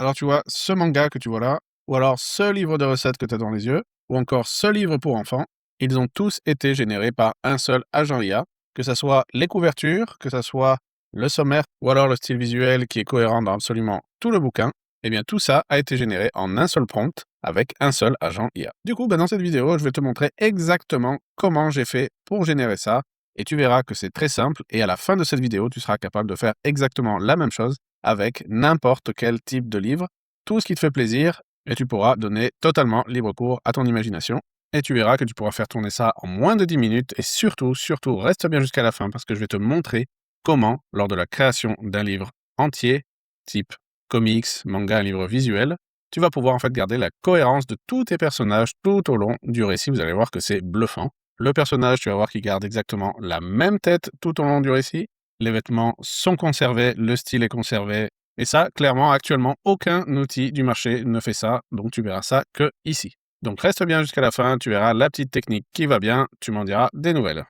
Alors tu vois, ce manga que tu vois là, ou alors ce livre de recettes que tu as dans les yeux, ou encore ce livre pour enfants, ils ont tous été générés par un seul agent IA, que ça soit les couvertures, que ça soit le sommaire, ou alors le style visuel qui est cohérent dans absolument tout le bouquin. Eh bien tout ça a été généré en un seul prompt avec un seul agent IA. Du coup, dans cette vidéo, je vais te montrer exactement comment j'ai fait pour générer ça, et tu verras que c'est très simple, et à la fin de cette vidéo, tu seras capable de faire exactement la même chose avec n'importe quel type de livre, tout ce qui te fait plaisir, et tu pourras donner totalement libre cours à ton imagination. Et tu verras que tu pourras faire tourner ça en moins de 10 minutes, et surtout, reste bien jusqu'à la fin parce que je vais te montrer comment, lors de la création d'un livre entier, type comics, manga, un livre visuel, tu vas pouvoir en fait garder la cohérence de tous tes personnages tout au long du récit. Vous allez voir que c'est bluffant. Le personnage, tu vas voir qu'il garde exactement la même tête tout au long du récit. Les vêtements sont conservés, le style est conservé. Et ça, clairement, actuellement, aucun outil du marché ne fait ça. Donc, tu verras ça que ici. Donc, reste bien jusqu'à la fin. Tu verras la petite technique qui va bien. Tu m'en diras des nouvelles.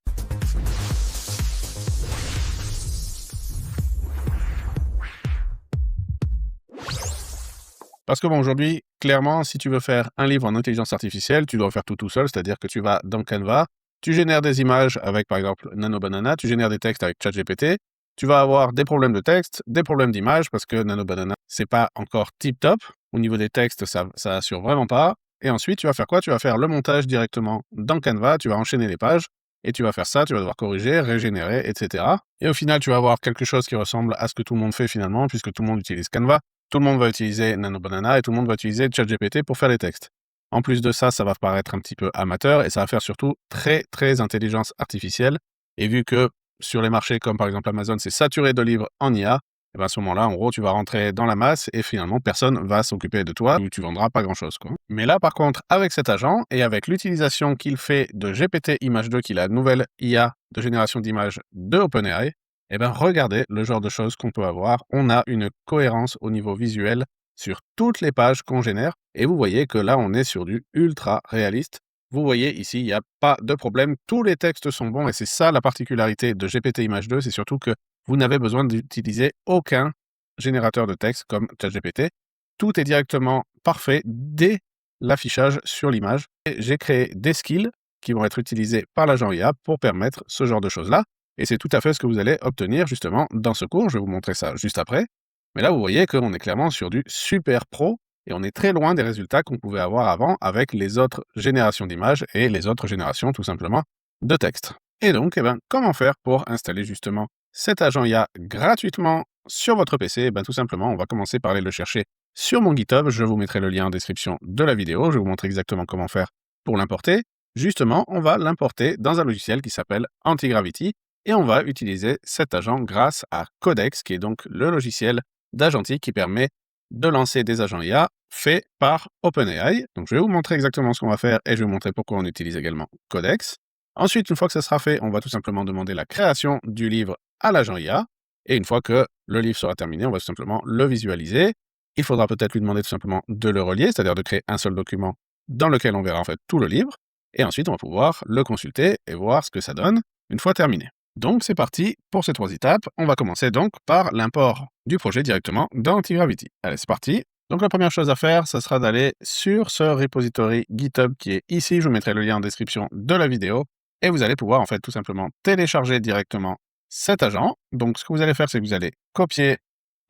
Parce que bon, aujourd'hui, clairement, si tu veux faire un livre en intelligence artificielle, tu dois faire tout seul. C'est-à-dire que tu vas dans Canva, tu génères des images avec, par exemple, Nano Banana, tu génères des textes avec ChatGPT. Tu vas avoir des problèmes de texte, des problèmes d'image, parce que Nano Banana, c'est pas encore tip-top. Au niveau des textes, ça assure vraiment pas. Et ensuite, tu vas faire quoi? Tu vas faire le montage directement dans Canva, tu vas enchaîner les pages, et tu vas faire ça, tu vas devoir corriger, régénérer, etc. Et au final, tu vas avoir quelque chose qui ressemble à ce que tout le monde fait finalement, puisque tout le monde utilise Canva. Tout le monde va utiliser Nano Banana et tout le monde va utiliser ChatGPT pour faire les textes. En plus de ça, ça va paraître un petit peu amateur et ça va faire surtout très intelligence artificielle. Et vu que sur les marchés comme par exemple Amazon, c'est saturé de livres en IA, et ben à ce moment-là, en gros, tu vas rentrer dans la masse et finalement, personne va s'occuper de toi ou tu vendras pas grand-chose, quoi. Mais là, par contre, avec cet agent et avec l'utilisation qu'il fait de GPT Image 2, qui est la nouvelle IA de génération d'images de OpenAI, eh ben, regardez le genre de choses qu'on peut avoir. On a une cohérence au niveau visuel sur toutes les pages qu'on génère. Et vous voyez que là, on est sur du ultra réaliste. Vous voyez ici, il n'y a pas de problème. Tous les textes sont bons et c'est ça la particularité de GPT Image 2. C'est surtout que vous n'avez besoin d'utiliser aucun générateur de texte comme ChatGPT. Tout est directement parfait dès l'affichage sur l'image. Et j'ai créé des skills qui vont être utilisés par l'agent IA pour permettre ce genre de choses-là. Et c'est tout à fait ce que vous allez obtenir justement dans ce cours. Je vais vous montrer ça juste après. Mais là, vous voyez qu'on est clairement sur du super pro et on est très loin des résultats qu'on pouvait avoir avant avec les autres générations d'images et les autres générations tout simplement de texte. Et donc, comment faire pour installer justement cet agent IA gratuitement sur votre PC? Tout simplement, on va commencer par aller le chercher sur mon GitHub. Je vous mettrai le lien en description de la vidéo. Je vais vous montrer exactement comment faire pour l'importer. Justement, on va l'importer dans un logiciel qui s'appelle Antigravity et on va utiliser cet agent grâce à Codex, qui est donc le logiciel d'agentique qui permet de lancer des agents IA faits par OpenAI. Donc je vais vous montrer exactement ce qu'on va faire et je vais vous montrer pourquoi on utilise également Codex. Ensuite, une fois que ça sera fait, on va tout simplement demander la création du livre à l'agent IA. Et une fois que le livre sera terminé, on va tout simplement le visualiser. Il faudra peut-être lui demander tout simplement de le relier, c'est-à-dire de créer un seul document dans lequel on verra en fait tout le livre. Et ensuite, on va pouvoir le consulter et voir ce que ça donne une fois terminé. Donc c'est parti pour ces 3 étapes. On va commencer donc par l'import du projet directement dans Antigravity. Allez, c'est parti. Donc la première chose à faire, ça sera d'aller sur ce repository GitHub qui est ici. Je vous mettrai le lien en description de la vidéo. Et vous allez pouvoir en fait tout simplement télécharger directement cet agent. Donc ce que vous allez faire, c'est que vous allez copier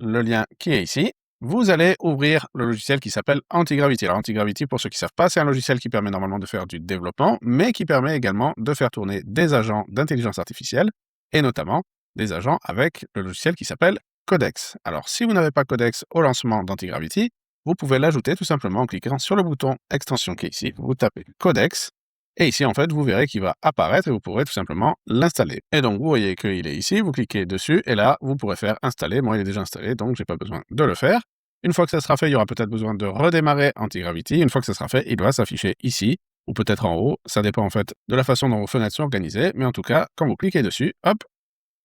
le lien qui est ici. Vous allez ouvrir le logiciel qui s'appelle Antigravity. Alors Antigravity, pour ceux qui ne savent pas, c'est un logiciel qui permet normalement de faire du développement, mais qui permet également de faire tourner des agents d'intelligence artificielle, et notamment des agents avec le logiciel qui s'appelle Codex. Alors si vous n'avez pas Codex au lancement d'Antigravity, vous pouvez l'ajouter tout simplement en cliquant sur le bouton extension qui est ici. Vous tapez Codex, et ici en fait vous verrez qu'il va apparaître et vous pourrez tout simplement l'installer. Et donc vous voyez qu'il est ici, vous cliquez dessus, et là vous pourrez faire installer. Moi il est déjà installé, donc j'ai pas besoin de le faire. Une fois que ça sera fait, il y aura peut-être besoin de redémarrer Antigravity. Une fois que ça sera fait, il doit s'afficher ici, ou peut-être en haut. Ça dépend en fait de la façon dont vos fenêtres sont organisées. Mais en tout cas, quand vous cliquez dessus, hop,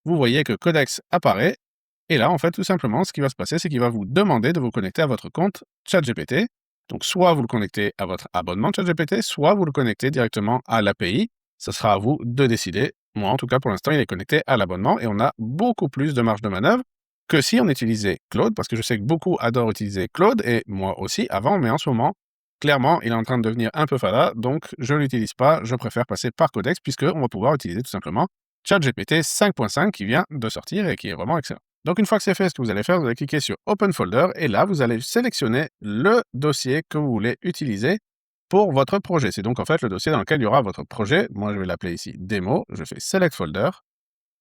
vous voyez que Codex apparaît. Et là, en fait, tout simplement, ce qui va se passer, c'est qu'il va vous demander de vous connecter à votre compte ChatGPT. Donc, soit vous le connectez à votre abonnement ChatGPT, soit vous le connectez directement à l'API. Ce sera à vous de décider. Moi, en tout cas, pour l'instant, il est connecté à l'abonnement et on a beaucoup plus de marge de manœuvre. que si on utilisait Claude, parce que je sais que beaucoup adorent utiliser Claude, et moi aussi avant, mais en ce moment, clairement, il est en train de devenir un peu fada, donc je ne l'utilise pas, je préfère passer par Codex, puisqu'on va pouvoir utiliser tout simplement ChatGPT 5.5 qui vient de sortir et qui est vraiment excellent. Donc une fois que c'est fait, ce que vous allez faire, vous allez cliquer sur Open Folder, et là, vous allez sélectionner le dossier que vous voulez utiliser pour votre projet. C'est donc en fait le dossier dans lequel il y aura votre projet. Moi, je vais l'appeler ici démo. Je fais Select Folder.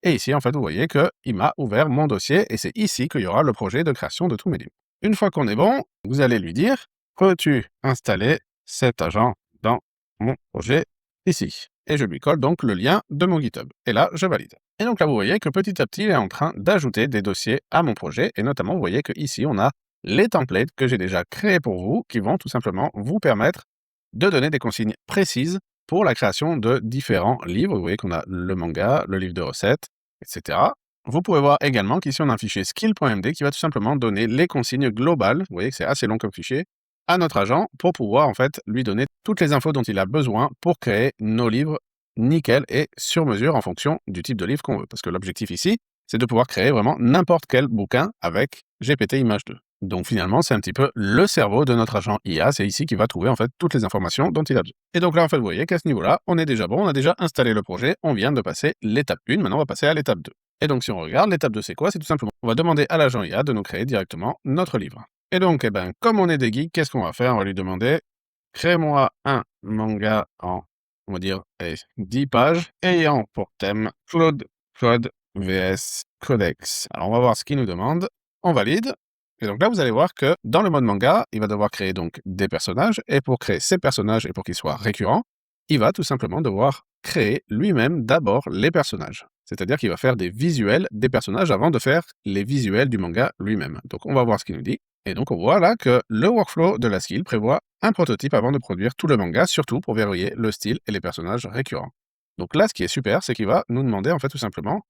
Et ici, en fait, vous voyez qu'il m'a ouvert mon dossier et c'est ici qu'il y aura le projet de création de tous mes livres. Une fois qu'on est bon, vous allez lui dire, peux-tu installer cet agent dans mon projet ici? Et je lui colle donc le lien de mon GitHub. Et là, je valide. Et donc là, vous voyez que petit à petit, il est en train d'ajouter des dossiers à mon projet. Et notamment, vous voyez qu'ici, on a les templates que j'ai déjà créés pour vous qui vont tout simplement vous permettre de donner des consignes précises pour la création de différents livres. Vous voyez qu'on a le manga, le livre de recettes, etc. Vous pouvez voir également qu'ici, on a un fichier skill.md qui va tout simplement donner les consignes globales, vous voyez que c'est assez long comme fichier, à notre agent pour pouvoir en fait lui donner toutes les infos dont il a besoin pour créer nos livres nickel et sur mesure en fonction du type de livre qu'on veut. Parce que l'objectif ici, c'est de pouvoir créer vraiment n'importe quel bouquin avec GPT Image 2. Donc finalement, c'est un petit peu le cerveau de notre agent IA, c'est ici qu'il va trouver en fait toutes les informations dont il a besoin. Et donc là, en fait, vous voyez qu'à ce niveau-là, on est déjà bon, on a déjà installé le projet, on vient de passer l'étape 1, maintenant on va passer à l'étape 2. Et donc si on regarde, l'étape 2 c'est quoi? C'est tout simplement, on va demander à l'agent IA de nous créer directement notre livre. Et donc, eh ben, comme on est des geeks, qu'est-ce qu'on va faire? On va lui demander, crée-moi un manga en, on va dire, 10 pages, ayant pour thème Claude vs Codex. Alors on va voir ce qu'il nous demande, on valide. Et donc là, vous allez voir que dans le mode manga, il va devoir créer donc des personnages, et pour créer ces personnages et pour qu'ils soient récurrents, il va tout simplement devoir créer lui-même d'abord les personnages. C'est-à-dire qu'il va faire des visuels des personnages avant de faire les visuels du manga lui-même. Donc on va voir ce qu'il nous dit. Et donc on voit là que le workflow de la skill prévoit un prototype avant de produire tout le manga, surtout pour verrouiller le style et les personnages récurrents. Donc là, ce qui est super, c'est qu'il va nous demander en fait tout simplement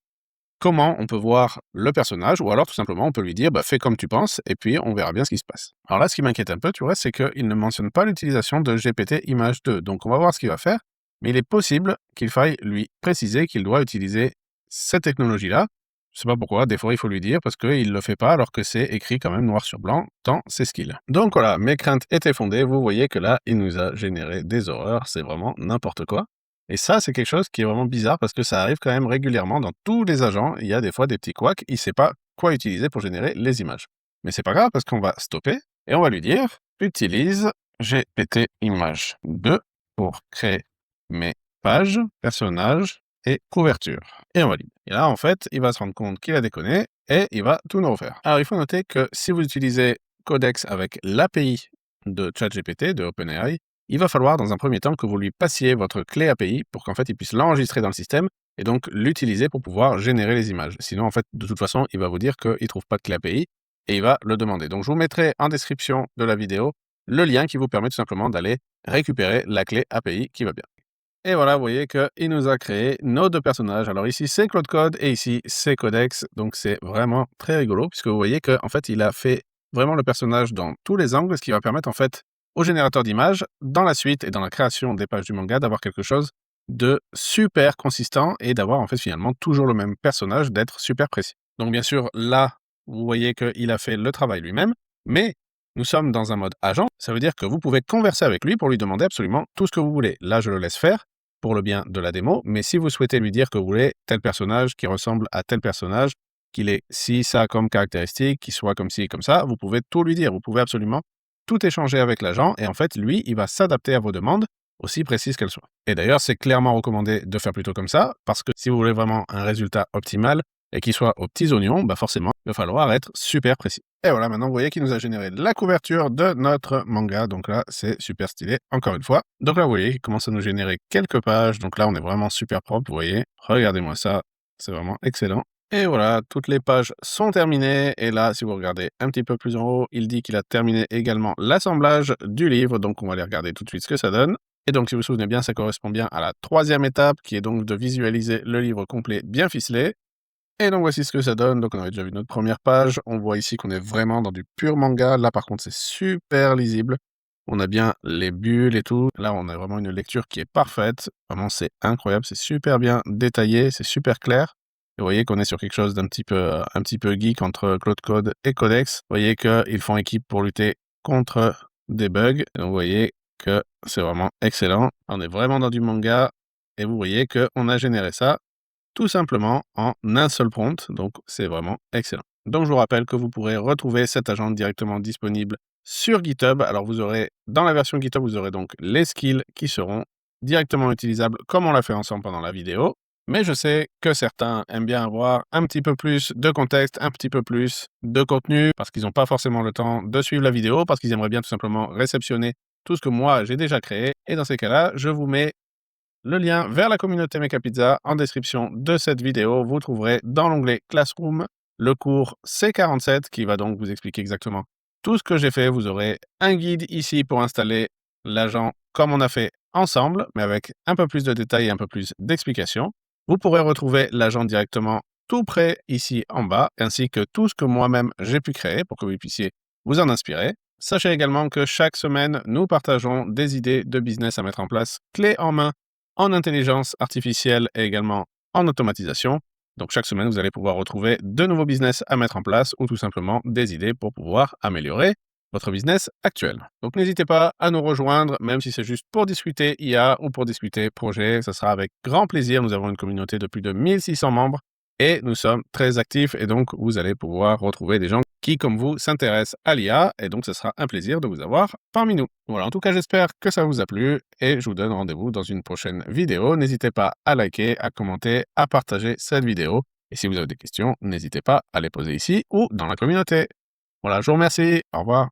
comment on peut voir le personnage, ou alors tout simplement on peut lui dire bah, fais comme tu penses et puis on verra bien ce qui se passe. Alors là, ce qui m'inquiète un peu, tu vois, c'est qu'il ne mentionne pas l'utilisation de GPT Image 2. Donc on va voir ce qu'il va faire, mais il est possible qu'il faille lui préciser qu'il doit utiliser cette technologie-là. Je sais pas pourquoi, des fois il faut lui dire parce qu'il ne le fait pas alors que c'est écrit quand même noir sur blanc dans ses skills. Donc voilà, mes craintes étaient fondées, vous voyez que là, il nous a généré des horreurs, c'est vraiment n'importe quoi. Et ça, c'est quelque chose qui est vraiment bizarre parce que ça arrive quand même régulièrement dans tous les agents. Il y a des fois des petits couacs, il ne sait pas quoi utiliser pour générer les images. Mais c'est pas grave parce qu'on va stopper et on va lui dire utilise GPT Image 2 pour créer mes pages, personnages et couvertures. Et on valide. Et là, en fait, il va se rendre compte qu'il a déconné et il va tout nous refaire. Alors, il faut noter que si vous utilisez Codex avec l'API de ChatGPT, de OpenAI, il va falloir dans un premier temps que vous lui passiez votre clé API pour qu'en fait il puisse l'enregistrer dans le système et donc l'utiliser pour pouvoir générer les images. Sinon, en fait, de toute façon, il va vous dire qu'il ne trouve pas de clé API et il va le demander. Donc, je vous mettrai en description de la vidéo le lien qui vous permet tout simplement d'aller récupérer la clé API qui va bien. Et voilà, vous voyez qu'il nous a créé nos deux personnages. Alors ici, c'est Claude Code et ici, c'est Codex. Donc, c'est vraiment très rigolo puisque vous voyez qu'en fait, il a fait vraiment le personnage dans tous les angles, ce qui va permettre en fait au générateur d'images, dans la suite et dans la création des pages du manga, d'avoir quelque chose de super consistant et d'avoir en fait finalement toujours le même personnage, d'être super précis. Donc bien sûr, là, vous voyez qu'il a fait le travail lui-même, mais nous sommes dans un mode agent, ça veut dire que vous pouvez converser avec lui pour lui demander absolument tout ce que vous voulez. Là, je le laisse faire pour le bien de la démo, mais si vous souhaitez lui dire que vous voulez tel personnage qui ressemble à tel personnage, qu'il ait ci, ça comme caractéristique, qu'il soit comme ci, comme ça, vous pouvez tout lui dire. Vous pouvez absolument tout échanger avec l'agent et en fait, lui, il va s'adapter à vos demandes, aussi précises qu'elles soient. Et d'ailleurs, c'est clairement recommandé de faire plutôt comme ça, parce que si vous voulez vraiment un résultat optimal et qu'il soit aux petits oignons, bah forcément, il va falloir être super précis. Et voilà, maintenant, vous voyez qu'il nous a généré la couverture de notre manga. Donc là, c'est super stylé, encore une fois. Donc là, vous voyez, il commence à nous générer quelques pages. Donc là, on est vraiment super propre, vous voyez. Regardez-moi ça, c'est vraiment excellent. Et voilà, toutes les pages sont terminées. Et là, si vous regardez un petit peu plus en haut, il dit qu'il a terminé également l'assemblage du livre. Donc, on va aller regarder tout de suite ce que ça donne. Et donc, si vous vous souvenez bien, ça correspond bien à la troisième étape, qui est donc de visualiser le livre complet bien ficelé. Et donc, voici ce que ça donne. Donc, on avait déjà vu notre première page. On voit ici qu'on est vraiment dans du pur manga. Là, par contre, c'est super lisible. On a bien les bulles et tout. Là, on a vraiment une lecture qui est parfaite. Vraiment, c'est incroyable. C'est super bien détaillé. C'est super clair. Et vous voyez qu'on est sur quelque chose d'un un petit peu geek entre Claude Code et Codex. Vous voyez qu'ils font équipe pour lutter contre des bugs. Et donc, vous voyez que c'est vraiment excellent. On est vraiment dans du manga. Et vous voyez qu'on a généré ça tout simplement en un seul prompt. Donc, c'est vraiment excellent. Donc, je vous rappelle que vous pourrez retrouver cet agent directement disponible sur GitHub. Alors, dans la version GitHub, vous aurez donc les skills qui seront directement utilisables comme on l'a fait ensemble pendant la vidéo. Mais je sais que certains aiment bien avoir un petit peu plus de contexte, un petit peu plus de contenu, parce qu'ils n'ont pas forcément le temps de suivre la vidéo, parce qu'ils aimeraient bien tout simplement réceptionner tout ce que moi j'ai déjà créé. Et dans ces cas-là, je vous mets le lien vers la communauté Mecha Pizza en description de cette vidéo. Vous trouverez dans l'onglet Classroom le cours C47 qui va donc vous expliquer exactement tout ce que j'ai fait. Vous aurez un guide ici pour installer l'agent comme on a fait ensemble, mais avec un peu plus de détails et un peu plus d'explications. Vous pourrez retrouver l'agent directement tout près ici en bas, ainsi que tout ce que moi-même j'ai pu créer pour que vous puissiez vous en inspirer. Sachez également que chaque semaine, nous partageons des idées de business à mettre en place, clés en main, en intelligence artificielle et également en automatisation. Donc chaque semaine, vous allez pouvoir retrouver de nouveaux business à mettre en place ou tout simplement des idées pour pouvoir améliorer votre business actuel. Donc n'hésitez pas à nous rejoindre, même si c'est juste pour discuter IA ou pour discuter projet, ça sera avec grand plaisir. Nous avons une communauté de plus de 1600 membres et nous sommes très actifs et donc vous allez pouvoir retrouver des gens qui, comme vous, s'intéressent à l'IA et donc ce sera un plaisir de vous avoir parmi nous. Voilà, en tout cas, j'espère que ça vous a plu et je vous donne rendez-vous dans une prochaine vidéo. N'hésitez pas à liker, à commenter, à partager cette vidéo et si vous avez des questions, n'hésitez pas à les poser ici ou dans la communauté. Voilà, je vous remercie. Au revoir.